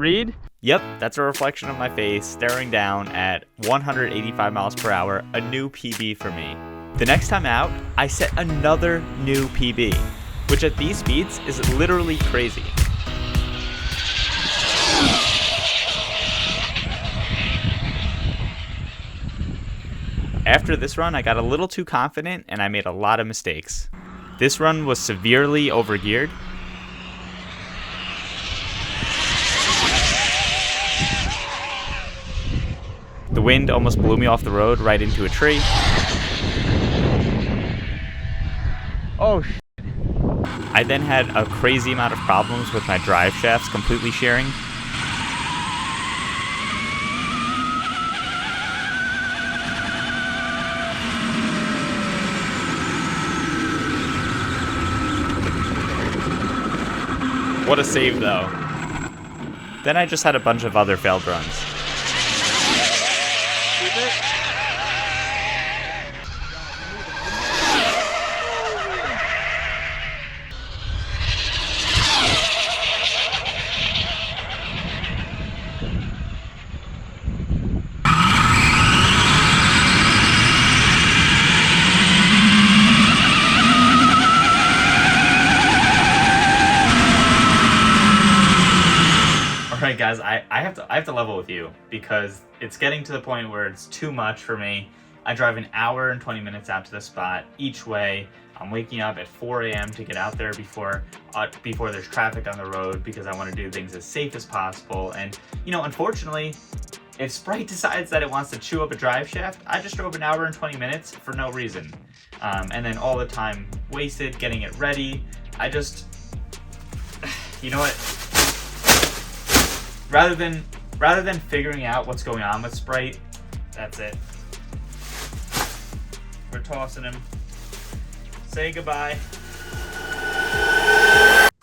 read? Yep, that's a reflection of my face staring down at 185 miles per hour, a new PB for me. The next time out, I set another new PB, which at these speeds is literally crazy. After this run, I got a little too confident and I made a lot of mistakes. This run was severely overgeared. The wind almost blew me off the road right into a tree. Oh shit. I then had a crazy amount of problems with my drive shafts completely shearing. What a save though. Then I just had a bunch of other failed runs. Alright guys, I have to level with you because it's getting to the point where it's too much for me. I drive an hour and 20 minutes out to the spot each way. I'm waking up at 4 a.m. to get out there before there's traffic on the road because I want to do things as safe as possible. And you know, unfortunately, if Sprite decides that it wants to chew up a drive shaft, I just drove an hour and 20 minutes for no reason. And then all the time wasted getting it ready. I just, you know what? Rather than figuring out what's going on with Sprite, that's it. We're tossing him. Say goodbye.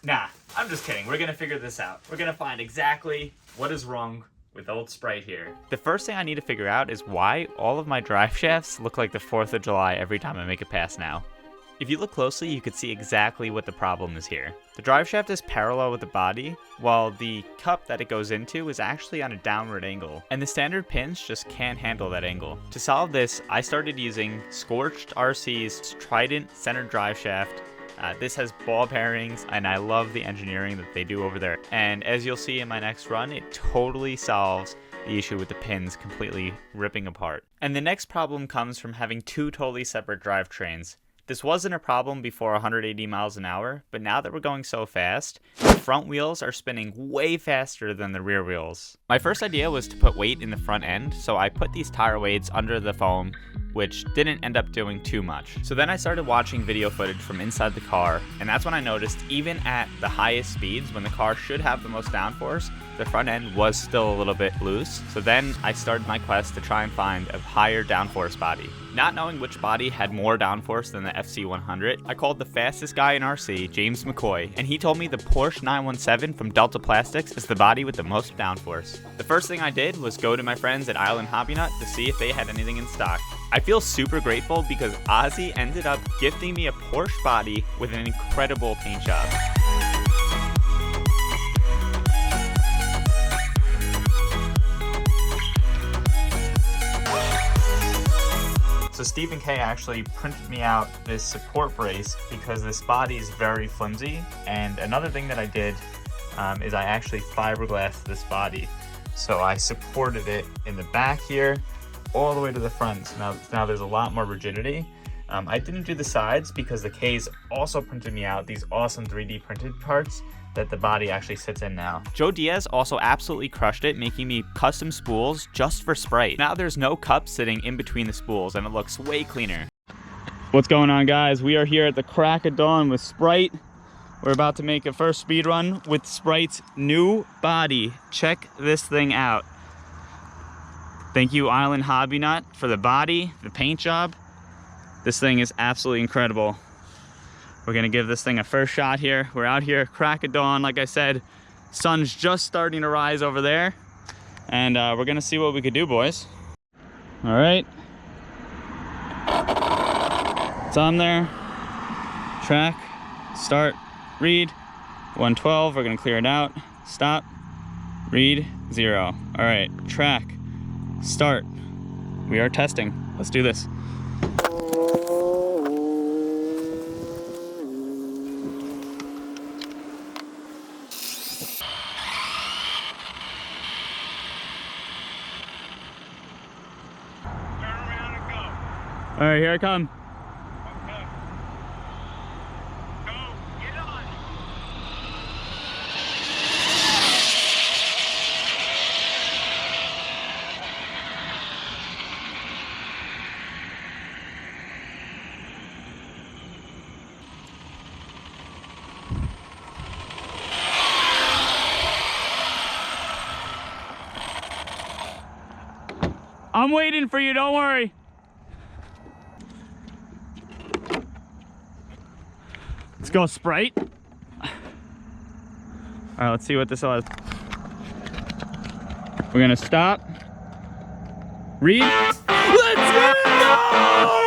Nah, I'm just kidding. We're gonna figure this out. We're gonna find exactly what is wrong with old Sprite here. The first thing I need to figure out is why all of my drive shafts look like the 4th of July every time I make a pass now. If you look closely, you can see exactly what the problem is here. The drive shaft is parallel with the body, while the cup that it goes into is actually on a downward angle, and the standard pins just can't handle that angle. To solve this, I started using Scorched RC's Trident centered drive shaft. This has ball bearings, and I love the engineering that they do over there. And as you'll see in my next run, it totally solves the issue with the pins completely ripping apart. And the next problem comes from having two totally separate drivetrains. This wasn't a problem before 180 miles an hour, but now that we're going so fast, the front wheels are spinning way faster than the rear wheels. My first idea was to put weight in the front end, so I put these tire weights under the foam, which didn't end up doing too much. So then I started watching video footage from inside the car, and that's when I noticed even at the highest speeds, when the car should have the most downforce, the front end was still a little bit loose. So then I started my quest to try and find a higher downforce body. Not knowing which body had more downforce than the FC100, I called the fastest guy in RC, James McCoy, and he told me the Porsche 917 from Delta Plastics is the body with the most downforce. The first thing I did was go to my friends at Island Hobby Nut to see if they had anything in stock. I feel super grateful because Ozzy ended up gifting me a Porsche body with an incredible paint job. So Stephen K actually printed me out this support brace because this body is very flimsy. And another thing that I did is I actually fiberglassed this body. So I supported it in the back here all the way to the front. So now there's a lot more rigidity. I didn't do the sides because the K's also printed me out these awesome 3D printed parts that the body actually sits in now. Joe Diaz also absolutely crushed it, making me custom spools just for Sprite. Now there's no cup sitting in between the spools and it looks way cleaner. What's going on, guys? We are here at the crack of dawn with Sprite. We're about to make a first speed run with Sprite's new body. Check this thing out. Thank you, Island Hobby Nut, for the body, the paint job. This thing is absolutely incredible. We're gonna give this thing a first shot here. We're out here, crack of dawn, like I said. Sun's just starting to rise over there. And we're gonna see what we could do, boys. All right. It's on there. Track, start, read. 112, we're gonna clear it out. Stop, Read 0. All right, track, start. We are testing. Let's do this. All right, here I come. Okay. Go, get on. I'm waiting for you, don't worry. Let's go, Sprite. All right, let's see what this is. We're gonna stop. Read. Let's go!